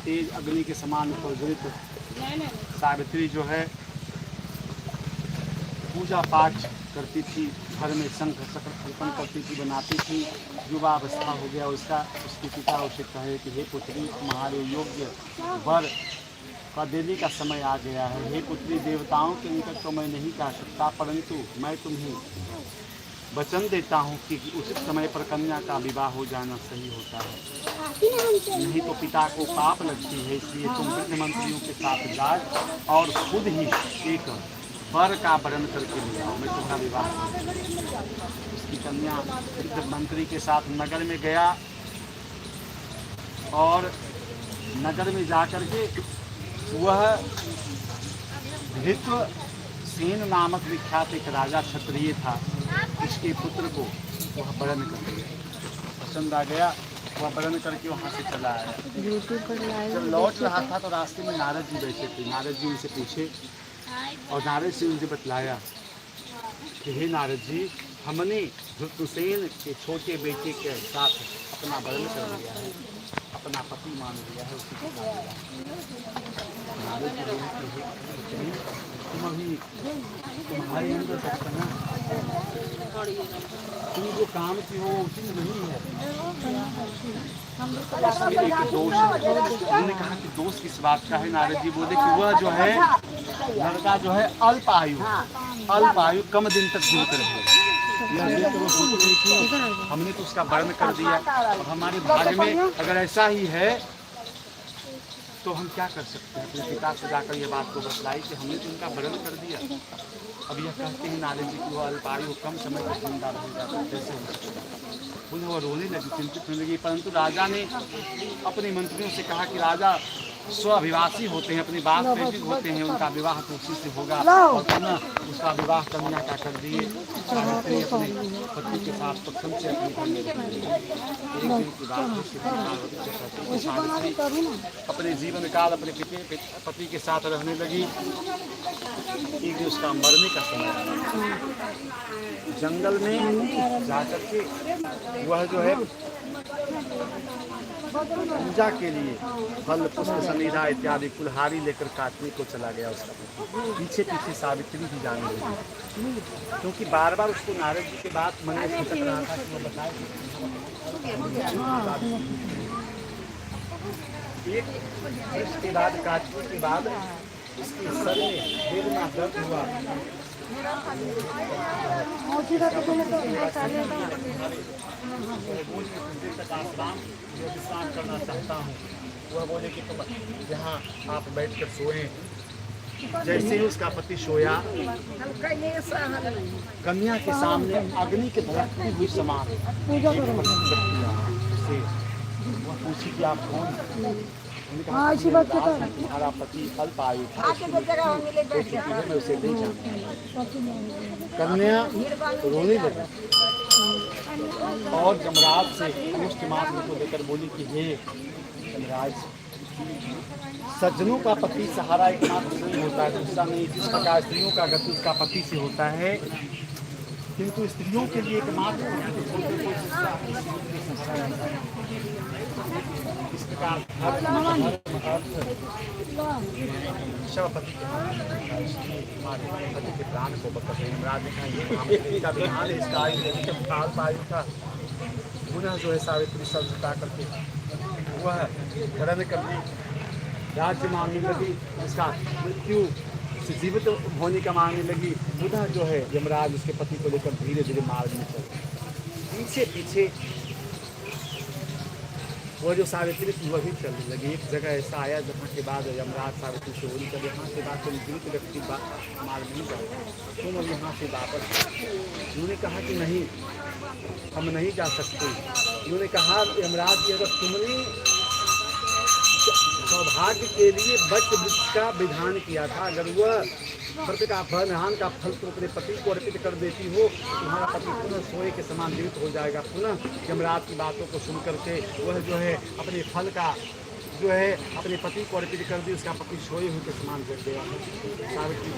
तेज अग्नि के समान प्रज्वलित सावित्री जो है पूजा पाठ करती थी, घर में शंख चक्र अर्पण करती थी, बनाती थी। युवा अवस्था हो गया उसका, उसके पिता उसे कहे कि हे पुत्री, तुम्हारे योग्य वर का देने का समय आ गया है। हे पुत्री, देवताओं के निकट तो मैं नहीं कह सकता, परंतु मैं तुम्हें वचन देता हूँ कि उचित समय पर कन्या का विवाह हो जाना सही होता है, नहीं तो पिता को पाप लगती है। इसलिए तुम वृद्ध मंत्रियों के साथ जाओ और खुद ही एक वर का वरण करके ले आओ, मैं तुम्हारा विवाह करूँगा। उसकी कन्या वृद्ध मंत्री के साथ नगर में गया और नगर में जाकर के वह ऋतुसेन नामक विख्यात एक राजा क्षत्रिय था, उसके पुत्र को वह वरण कर लिया। पसंद आ गया, वह वरण करके वहाँ से चला आया। जब लौट रहा था तो रास्ते में नारद जी बैठे थे। नारद जी उनसे पूछे और नारद जी उनसे बतलाया कि हे नारद जी, हमने ऋतुसेन के छोटे बेटे के साथ अपना वरण कर लिया है, अपना पति मान लिया है, उसी के साथ। नारद जी बोले कि तुम अभी तुम्हारे अंदर बचपना, तुम जो काम की हो उचित नहीं है, इसमें एक दोष है। उन्होंने कहा कि दोष किस बात का है? नारद जी बोले कि वह जो है लड़का जो है अल्प आयु कम दिन तक जीवित रहे। हमने तो उसका वर्ण कर दिया, अब हमारे भाग्य में अगर ऐसा ही है तो हम क्या कर सकते हैं? अपने पिता से जाकर ये बात को बतलाई कि हमने तो उनका वर्ण कर दिया। अब यह कहते हैं नारद जी की वह अल्पायु कम समय तक जिंदा रहेगा, तो कैसे हो सकता है? उन्हें वह रोने लगी, चिंतित होने लगी। परंतु राजा ने अपने मंत्रियों से कहा कि राजा स्वाभिवासी होते हैं, अपनी बात पे भी होते हैं, उनका विवाह तो उसी से होगा। और पुनः उसका विवाह कन्या का कर दिए। सावित्री अपने पति के साथ प्रथम से अपनी एक दिन की बात सावित्री अपने जीवन काल अपने पति के साथ रहने लगी। एक दिन उसका मरने का समय आया। जंगल में जाकर के वह जो है पूजा के लिए फल पुष्प समीधा इत्यादि कुल्हाड़ी लेकर काटने को चला गया। उसका पीछे पीछे सावित्री भी जाने लगी, क्योंकि बार बार उसको नारद जी के बात मन में खटक रहा था कि वो बताए। एक के बाद काटने के बाद उसके सर में वेदना दर्द हुआ। विश्राम करना चाहता हूँ। वह बोले कि तुम यहाँ आप बैठ कर सोएं। जैसे ही उसका पति सोया, कन्या के सामने अग्नि के भड़कती हुई समान वह पूछी कि आप कौन? तुम्हारा पति अल्पायु था, मैं उसे नहीं जानता। कन्या रोने लगी और जमराज से अनिष्ट मार्ग को लेकर बोली कि हे जमराज, सज्जनों का पति सहारा एकमात्र नहीं होता है, दूसरा नहीं। जिस प्रकार स्त्रियों का गति उसका पति से होता है, किंतु स्त्रियों के लिए एकमात्र इस प्रकार पति के प्राण को पुनः जो है सावित्री सब जुटा करके वह वर्ण कर ली, राज्य मांगने लगी, उसका मृत्यु से जीवित होने का मांगने लगी। पुनः जो है यमराज उसके पति को लेकर धीरे धीरे मार्ग में चले। पीछे पीछे वो जो सावित्री थी वह भी चलने लगी। एक जगह ऐसा आया जहाँ के बाद यमराज सावित्री से बोली कर यहाँ से बात तुम जीवित व्यक्ति मार्ग नहीं जाते, तुम अब यहाँ से वापस। उन्होंने कहा कि नहीं, हम नहीं जा सकते। उन्होंने कहा यमराज की अगर तुमने सौभाग्य के लिए वट वृक्ष का विधान किया था, अगर वह प्रत्येक का फल तुम अपने पति को अर्पित कर देती हो तो तुम्हारा पति पुनः सोए के समान जीवित हो जाएगा। पुनः यमराज की बातों को सुन करके वह जो है अपने फल का जो है अपने पति को अर्पित कर दी, उसका पति सोए हुए के समान गिर गया। सावित्री